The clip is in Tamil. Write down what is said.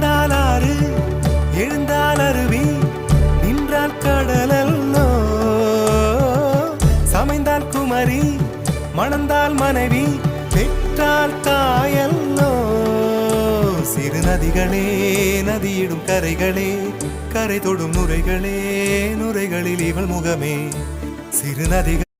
விழுந்தால் ஆறு எழுந்தால் அருவி நின்றால் கடலல்லோ சமைந்தால் குமரி மணந்தால் மனைவி பெற்றால் தாயல்லோ சிறு நதிகளே நதியிடும் கரைகளே கரை தொடும் நுரைகளே நுரைகளில் இவள் முகமே சிறு நதிகள்